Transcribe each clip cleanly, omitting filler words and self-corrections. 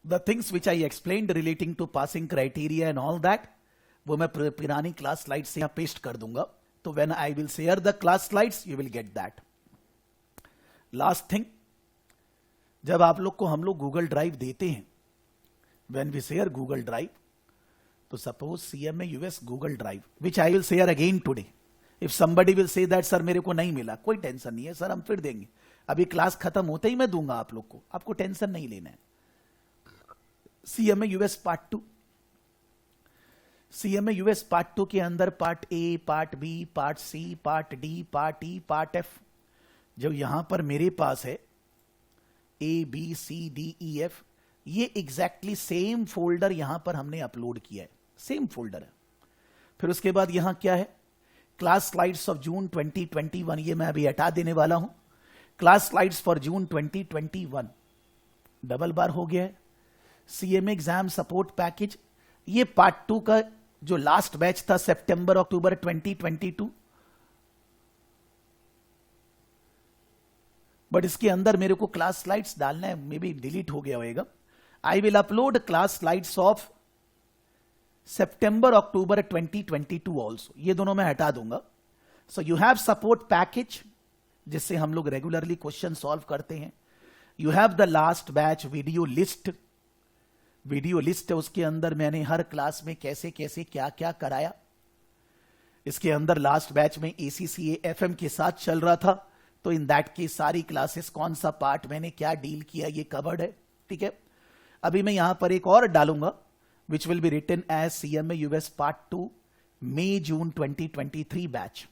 The things which I explained relating to passing criteria and all that, वो मैं पुरानी class slide से यहां पेस्ट कर दूंगा. तो when I will share the class slides you will get that. Last thing, जब आप लोग को हम लोग गूगल ड्राइव देते हैं, when we share Google drive, तो suppose CMA US Google drive which I will share again today. If somebody will say that sir मेरे को नहीं मिला, कोई टेंशन नहीं है सर, हम फिर देंगे. अभी क्लास खत्म होते ही मैं दूंगा आप लोग को, आपको टेंशन नहीं लेना है. CMA US part 2, CMA US part 2 के अंदर part A, part B, part C, part D, part E, part F. जो यहां पर मेरे पास है A, B, C, D, E, F, ये एग्जैक्टली सेम फोल्डर यहां पर हमने अपलोड किया है, सेम फोल्डर है. फिर उसके बाद यहां क्या है, क्लास स्लाइड्स ऑफ जून 2021, ये मैं अभी हटा देने वाला हूं. Class slides for June 2021 double बार हो गया है. CMA एग्जाम सपोर्ट पैकेज, ये पार्ट 2 का जो लास्ट बैच था सितंबर अक्टूबर 2022, बट इसके अंदर मेरे को क्लास स्लाइड्स डालना है, मे बी डिलीट हो गया होगा. I will upload class slides of September October 2022 also, ये दोनों मैं हटा दूंगा. So you have support package, जिससे हम लोग रेगुलरली क्वेश्चन सॉल्व करते हैं. You have the last batch video list, video list है, उसके अंदर मैंने हर क्लास में कैसे कैसे क्या क्या कराया. इसके अंदर लास्ट बैच में ACCA FM के साथ चल रहा था, तो इन दैट की सारी क्लासेस कौन सा पार्ट मैंने क्या डील किया ये कवर्ड है. ठीक है, अभी मैं यहां पर एक और डालूंगा which will be written as CMA US part 2 May June 2023 batch.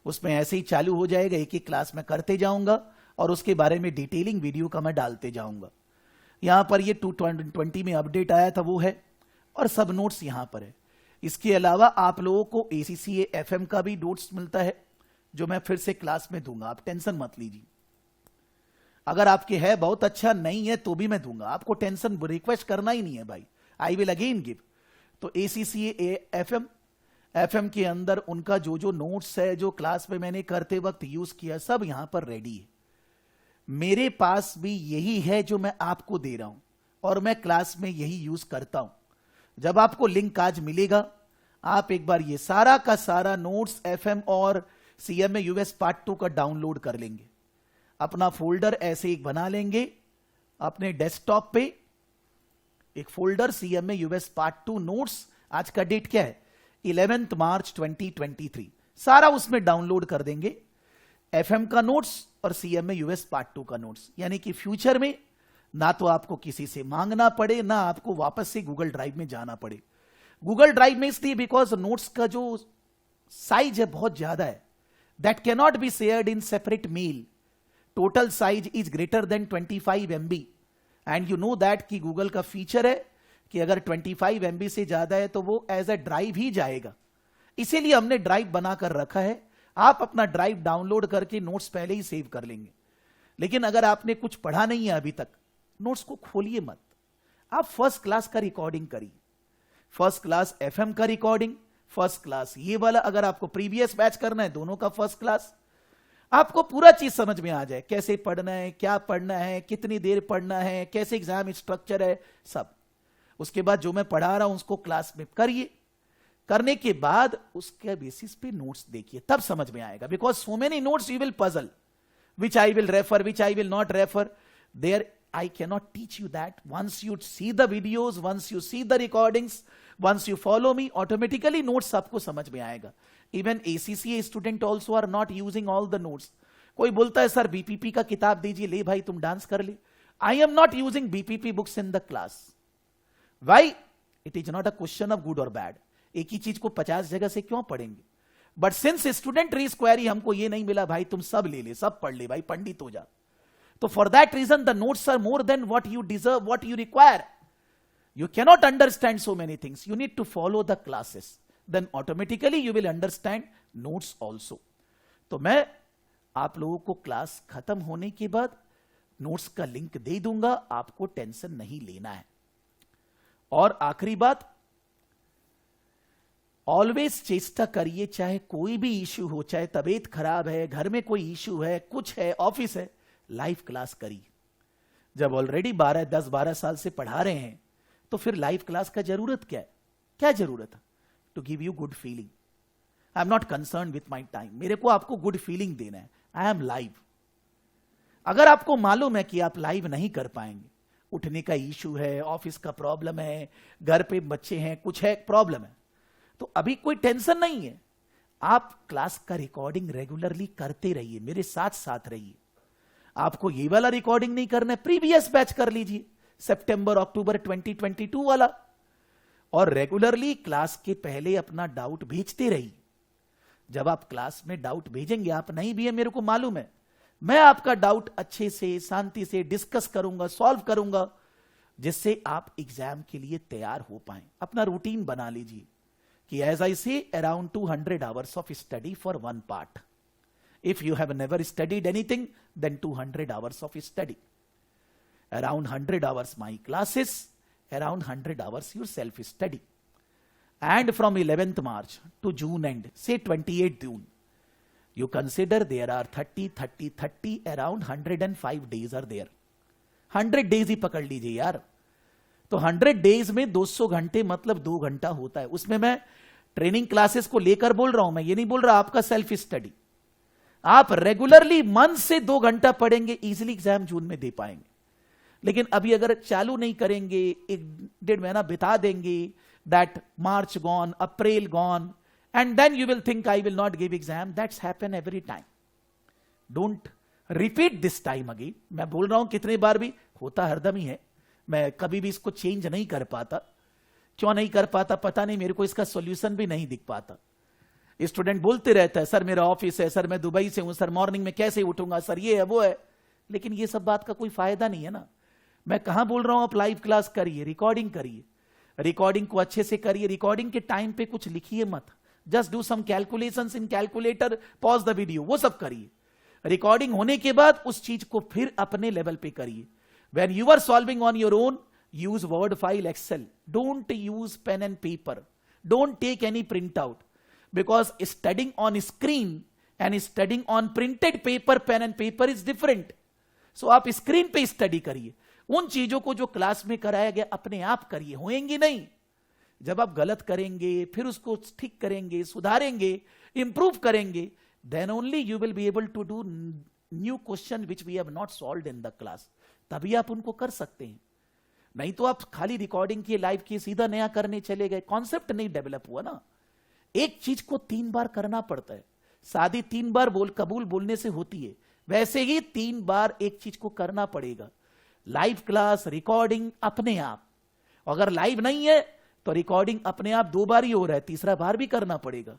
उसमें ऐसे ही चालू हो जाएगा, एक एक क्लास में करते जाऊंगा और उसके बारे में डिटेलिंग वीडियो का मैं डालते जाऊंगा. यहां पर ये 2020 में अपडेट आया था वो है, और सब नोट्स यहां पर है. इसके अलावा आप लोगों को ACCA FM का भी नोट्स मिलता है, जो मैं फिर से क्लास में दूंगा, आप टेंशन मत लीजिए. अगर आपके है बहुत अच्छा, नहीं है तो भी मैं दूंगा, आपको टेंशन रिक्वेस्ट करना ही नहीं है भाई, आई विल अगेन गिव. तो ACCA FM के अंदर उनका जो जो नोट्स है, जो क्लास में मैंने करते वक्त यूज किया, सब यहां पर रेडी है. मेरे पास भी यही है जो मैं आपको दे रहा हूं, और मैं क्लास में यही यूज करता हूं. जब आपको लिंक आज मिलेगा, आप एक बार ये सारा का सारा नोट्स FM और CMA US पार्ट 2 का डाउनलोड कर लेंगे. अपना फोल्डर ऐसे एक बना लेंगे अपने डेस्कटॉप पे, एक folder CMA US part 2 notes. आज का डेट क्या है, 11 मार्च 2023. सारा उसमें डाउनलोड कर देंगे, FM का नोट्स और CMA US पार्ट 2 का नोट्स. यानी कि फ्यूचर में ना तो आपको किसी से मांगना पड़े, ना आपको वापस से गूगल ड्राइव में जाना पड़े. गूगल ड्राइव में इसलिए बिकॉज नोट्स का जो साइज है बहुत ज्यादा है, that cannot be shared in separate mail. Total size is greater than 25 MB, and you know that कि गूगल का फीचर है कि अगर 25 MB से ज्यादा है तो वो एज अ ड्राइव ही जाएगा. इसीलिए हमने ड्राइव बनाकर रखा है. आप अपना ड्राइव डाउनलोड करके नोट्स पहले ही सेव कर लेंगे. लेकिन अगर आपने कुछ पढ़ा नहीं है अभी तक, नोट्स को खोलिए मत, आप फर्स्ट क्लास का रिकॉर्डिंग करिए, फर्स्ट क्लास FM का रिकॉर्डिंग, फर्स्ट क्लास ये वाला. अगर आपको प्रीवियस बैच करना है, दोनों का फर्स्ट क्लास, आपको पूरा चीज समझ में आ जाए, कैसे पढ़ना है, क्या पढ़ना है, कितनी देर पढ़ना है, कैसे एग्जाम स्ट्रक्चर है, सब. उसके बाद जो मैं पढ़ा रहा हूं उसको क्लास में करिए. करने के बाद उसके बेसिस पे नोट्स देखिए, तब समझ में आएगा. Because so many notes you will puzzle, which I will refer, which I will not refer. There I cannot teach you that. Once you see the videos, once you see the recordings, once you follow me, automatically notes आपको समझ में आएगा. Even ACCA student also are not using all the notes. कोई बोलता है sir BPP का किताब दीजिए, ले भाई तुम डांस कर ले. I am not using BPP books in the class. Why? It is not a question of good or bad. एक ही चीज को 50 जगह से क्यों पढ़ेंगे? But since student raise query, हमको ये नहीं मिला भाई तुम सब ले ले, सब पढ़ ले भाई, पंडित हो जा. So for that reason, the notes are more than what you deserve, what you require. You cannot understand so many things. You need to follow the classes. Then automatically you will understand notes also. तो मैं आप लोगों को class खत्म होने के बाद notes का लिंक दे दूंगा, आपको टेंशन नहीं लेना है. और आखिरी बात, ऑलवेज चेष्टा करिए, चाहे कोई भी इश्यू हो, चाहे तबीयत खराब है, घर में कोई इश्यू है, कुछ है, ऑफिस है, लाइव क्लास करिए. जब ऑलरेडी 10-12 साल से पढ़ा रहे हैं तो फिर लाइव क्लास का जरूरत क्या है? क्या जरूरत है? To give you good feeling. I am not concern with my time, मेरे को आपको गुड फीलिंग देना है। I am live. अगर आपको मालूम है कि आप लाइव नहीं कर पाएंगे, उठने का इशू है, ऑफिस का प्रॉब्लम है, घर पे बच्चे हैं, कुछ है, प्रॉब्लम है, तो अभी कोई टेंशन नहीं है। आप क्लास का रिकॉर्डिंग रेगुलरली करते रहिए, मेरे साथ साथ रहिए। आपको ये वाला रिकॉर्डिंग नहीं करना है, प्रीवियस बैच कर लीजिए, सितंबर अक्टूबर 2022 वाला, और रेगुलरली क्लास के पहले अपना डाउट भेजते रहिए। जब आप क्लास में डाउट भेजेंगे, आप नहीं भी है मेरे को मालूम है, मैं आपका डाउट अच्छे से शांति से डिस्कस करूंगा, सॉल्व करूंगा, जिससे आप एग्जाम के लिए तैयार हो पाए। अपना रूटीन बना लीजिए कि as I say around 200 hours of study for one part. If you have never studied anything then 200 hours of study, around 100 hours my classes, around 100 hours your self study. And from 11th March to June end, say 28th June, you consider there are 30 around 105 days are there. 100 days ही पकड़ लीजिए यार। तो 100 days में 200 घंटे मतलब 2 घंटा होता है। उसमें मैं ट्रेनिंग क्लासेस को लेकर बोल रहा हूं, मैं ये नहीं बोल रहा आपका सेल्फ स्टडी। आप रेगुलरली मंथ से 2 घंटा पढ़ेंगे, इजिली एग्जाम जून में दे पाएंगे। लेकिन अभी अगर चालू नहीं करेंगे, 1-1.5 महीना बिता देंगे, that March gone, April gone, and then you will think I will not give exam. That's happen every time. Don't repeat this time again. मैं बोल रहा हूं कितने बार भी, होता हरदम ही है, मैं कभी भी इसको चेंज नहीं कर पाता। क्यों नहीं कर पाता पता नहीं, मेरे को इसका सॉल्यूशन भी नहीं दिख पाता। स्टूडेंट बोलते रहता है सर मेरा ऑफिस है, सर मैं दुबई से हूं, सर मॉर्निंग में कैसे उठूंगा, सर ये है वो है, लेकिन ये सब बात का कोई फायदा नहीं है ना। मैं कहां बोल रहा हूं आप लाइव क्लास करिए, रिकॉर्डिंग करिए, रिकॉर्डिंग को अच्छे से करिए। रिकॉर्डिंग के टाइम पे कुछ लिखिए मत, just do some calculations in calculator, pause the video, वो सब करिए। रिकॉर्डिंग होने के बाद उस चीज को फिर अपने लेवल पे करिए। When you are solving on your own, use word file, excel, don't use pen and paper, don't take any print out, because studying on screen and studying on printed paper, pen and paper is different. So आप screen पे study करिए। उन चीजों को जो class में कराया गया अपने आप करिए, होएंगी नहीं। जब आप गलत करेंगे, फिर उसको ठीक करेंगे, सुधारेंगे, इंप्रूव करेंगे, then only you will be able to do new question which we have not solved in the class, तभी आप उनको कर सकते हैं। नहीं तो आप खाली रिकॉर्डिंग किए, लाइव किए, सीधा नया करने चले गए, कॉन्सेप्ट नहीं डेवलप हुआ ना। एक चीज को 3 बार करना पड़ता है। शादी 3 बार कबूल बोलने से होती है, वैसे ही 3 बार एक चीज को करना पड़ेगा। लाइव क्लास, रिकॉर्डिंग अपने आप। अगर लाइव नहीं है तो रिकॉर्डिंग अपने आप 2 बार ही हो रहा है, तीसरा बार भी करना पड़ेगा।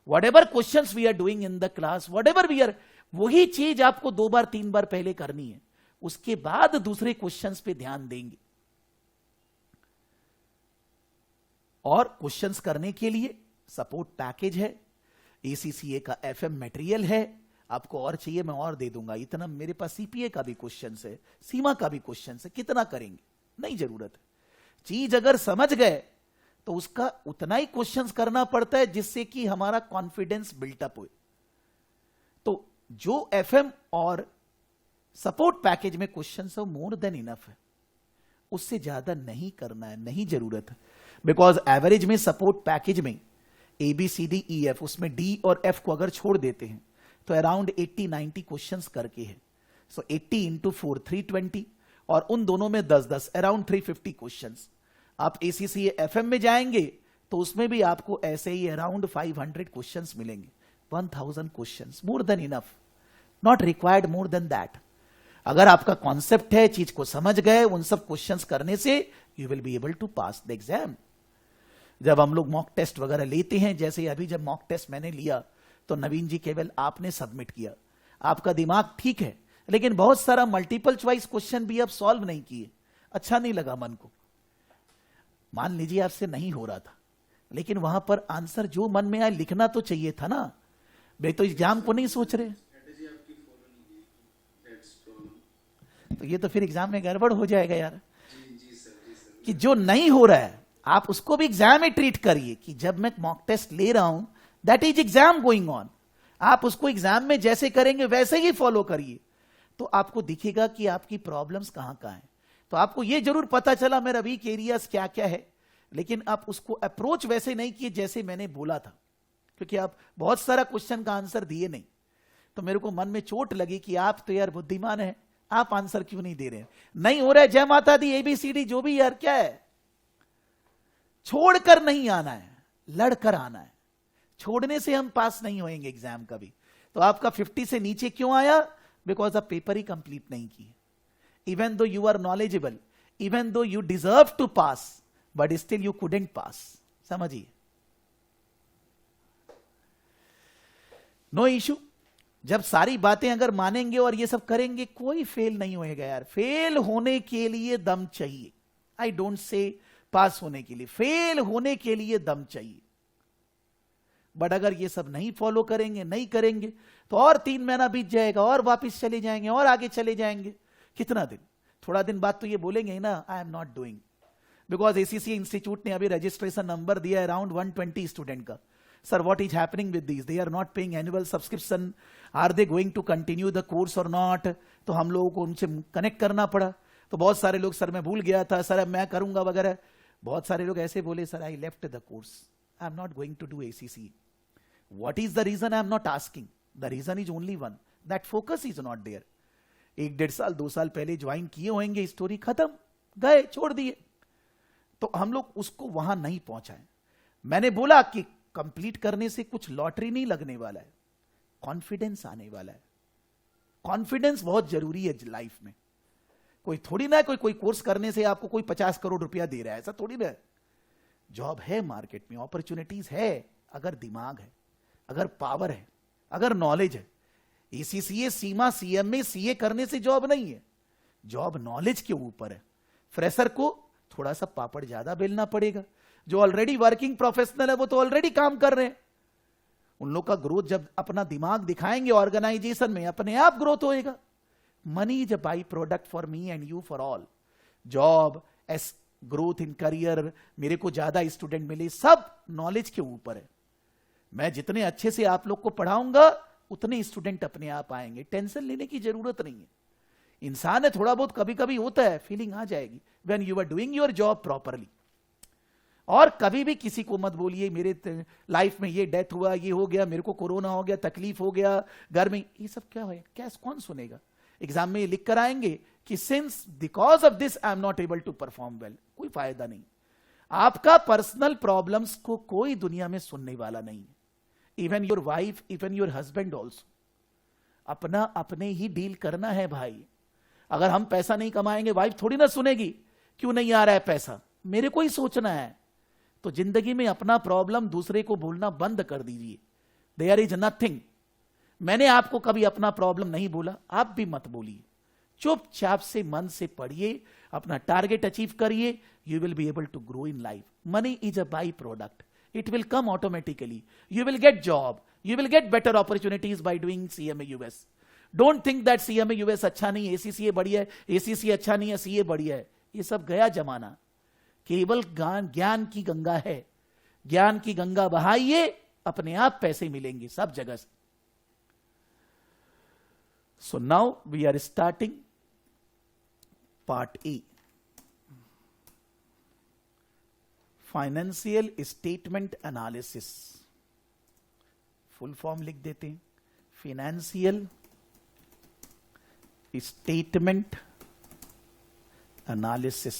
Whatever questions we are doing in the class, whatever we are, वही चीज आपको 2 बार 3 बार पहले करनी है, उसके बाद दूसरे क्वेश्चंस पे ध्यान देंगे। और क्वेश्चंस करने के लिए सपोर्ट पैकेज है, ACCA का FM मटेरियल है। आपको और चाहिए मैं और दे दूंगा, इतना मेरे पास CPA का भी क्वेश्चन है, सीमा का भी क्वेश्चन है, कितना करेंगे, नहीं जरूरत है। चीज अगर समझ गए तो उसका उतना ही क्वेश्चंस करना पड़ता है जिससे कि हमारा कॉन्फिडेंस बिल्टअप हो। तो जो FM और सपोर्ट पैकेज में क्वेश्चंस है मोर देन इनफ है, उससे ज्यादा नहीं करना है, नहीं जरूरत है। बिकॉज एवरेज में सपोर्ट पैकेज में ABCDEF, उसमें D और F को अगर छोड़ देते हैं तो अराउंड 80-90 क्वेश्चंस करके है। सो 80 इंटू 4 320, और उन दोनों में 10-10 अराउंड 350 क्वेश्चंस। आप ACCA FM में जाएंगे तो उसमें भी आपको ऐसे ही अराउंड 500 क्वेश्चंस मिलेंगे। 1000 questions, more than enough, not required more than that. अगर आपका कॉन्सेप्ट है, चीज को समझ गए, उन सब क्वेश्चंस करने से you will be able to pass the exam. जब हम लोग मॉक टेस्ट वगैरह लेते हैं, जैसे अभी जब मॉक टेस्ट मैंने लिया तो नवीन जी केवल आपने सबमिट किया, आपका दिमाग ठीक है, लेकिन बहुत सारा मल्टीपल चॉइस क्वेश्चन भी आप सॉल्व नहीं किए, अच्छा नहीं लगा मन को। मान लीजिए आपसे नहीं हो रहा था, लेकिन वहां पर आंसर जो मन में आए लिखना तो चाहिए था ना। वे तो एग्जाम को नहीं सोच रहे, तो ये तो फिर एग्जाम में गड़बड़ हो जाएगा यार। कि जो नहीं हो रहा है आप उसको भी एग्जाम में ट्रीट करिए कि जब मैं मॉक टेस्ट ले रहा हूं that is exam going on, आप उसको एग्जाम में जैसे करेंगे वैसे ही फॉलो करिए, तो आपको दिखेगा कि आपकी प्रॉब्लम्स कहां कहां हैं। तो आपको यह जरूर पता चला मेरा वीक एरियाज क्या क्या है, लेकिन आप उसको अप्रोच वैसे नहीं किए जैसे मैंने बोला था, क्योंकि आप बहुत सारा क्वेश्चन का आंसर दिए नहीं। तो मेरे को मन में चोट लगी कि आप तो यार बुद्धिमान है, आप आंसर क्यों नहीं दे रहे हैं। नहीं हो रहा है, जय माता दी ABCD जो भी, यार क्या है, छोड़कर नहीं आना है, लड़कर आना है। छोड़ने से हम पास नहीं होंगे एग्जाम कभी। तो आपका 50 से नीचे क्यों आया? बिकॉज आप पेपर ही कंप्लीट नहीं किए। Even though you are knowledgeable, even though you deserve to pass, but still you couldn't pass. समझिए, नो इशू। जब सारी बातें अगर मानेंगे और ये सब करेंगे, कोई फेल नहीं होएगा यार। फेल होने के लिए दम चाहिए। आई डोंट से पास होने के लिए, फेल होने के लिए दम चाहिए। बट अगर ये सब नहीं फॉलो करेंगे, नहीं करेंगे, तो और 3 महीना बीत जाएगा और वापस चले जाएंगे और आगे चले जाएंगे। कितना दिन? थोड़ा दिन बाद तो ये बोलेंगे ही ना, आई am not doing. Because ACCA institute ने अभी रजिस्ट्रेशन नंबर दिया अराउंड 120 स्टूडेंट का। Sir, what is happening with these? They are not paying annual subscription. Are they going to continue the course or not? तो हम लोगों को उनसे connect करना पड़ा। तो बहुत सारे लोग, सर मैं भूल गया था, सर मैं करूंगा वगैरह। बहुत सारे लोग ऐसे बोले, sir I left the course, I am not going to do ACCA। What is the reason? I am not asking. The reason is only one, that focus is not there. 1-1.5 साल 2 साल पहले ज्वाइन किए होंगे, story खत्म, गए, छोड़ दिए। तो हम लोग उसको वहां नहीं पहुंचाए। मैंने बोला कि कंप्लीट करने से कुछ लॉटरी नहीं लगने वाला है, कॉन्फिडेंस आने वाला है। कॉन्फिडेंस बहुत जरूरी है लाइफ में। कोई थोड़ी ना कोई कोर्स करने से आपको कोई 50 करोड़ रुपया दे रहा है, ऐसा थोड़ी ना। जॉब है मार्केट में, अपॉर्चुनिटीज है, अगर दिमाग है, अगर पावर है, अगर नॉलेज है। ACCA, सीमा, CMA, CA करने से जॉब नहीं है, जॉब नॉलेज के ऊपर है। फ्रेशर को थोड़ा सा पापड़ ज्यादा बेलना पड़ेगा। जो ऑलरेडी वर्किंग प्रोफेशनल है वो तो ऑलरेडी काम कर रहे हैं। उन लोग का ग्रोथ जब अपना दिमाग दिखाएंगे ऑर्गेनाइजेशन में, अपने आप ग्रोथ होएगा। Money is a by product for me and you, for all. Job, S growth in career, मेरे को ज्यादा स्टूडेंट मिले, सब नॉलेज के ऊपर है। मैं जितने अच्छे से आप लोग को पढ़ाऊंगा, उतने स्टूडेंट अपने आप आएंगे। टेंशन लेने की जरूरत नहीं है। इंसान है, थोड़ा बहुत कभी कभी होता है, फीलिंग आ जाएगी when you are doing your job properly. और कभी भी किसी को मत बोलिए मेरे लाइफ में ये डेथ हुआ, ये हो गया, मेरे को कोरोना हो गया, तकलीफ हो गया घर में। ये सब क्या है, क्या कौन सुनेगा? एग्जाम में लिख कर आएंगे कि since because of this I am not able to perform well. कोई फायदा नहीं। आपका पर्सनल प्रॉब्लम्स को कोई दुनिया में सुनने वाला नहीं है। Even your wife, even your husband also. अपना अपने ही डील करना है भाई। अगर हम पैसा नहीं कमाएंगे, वाइफ थोड़ी ना सुनेगी क्यों नहीं आ रहा है पैसा, मेरे को ही सोचना है। तो जिंदगी में अपना प्रॉब्लम दूसरे को बोलना बंद कर दीजिए। There is nothing. मैंने आपको कभी अपना प्रॉब्लम नहीं बोला, आप भी मत बोलिए। चुपचाप से मन से पढ़िए, अपना टारगेट अचीव करिए। You will be able to grow in life. Money is a by product, it will come automatically. You will get job, you will get better opportunities by doing CMA US। Don't think that CMA US अच्छा नहीं है, ACCA बढ़िया है, ACCA अच्छा नहीं है, CA बढ़िया है। ये सब गया जमाना। केवल ज्ञान की गंगा है। ज्ञान की गंगा बहाइए, अपने आप पैसे मिलेंगे सब जगह से। So now we are starting part A, financial statement analysis. Full form लिख देते हैं, फाइनेंशियल स्टेटमेंट एनालिसिस।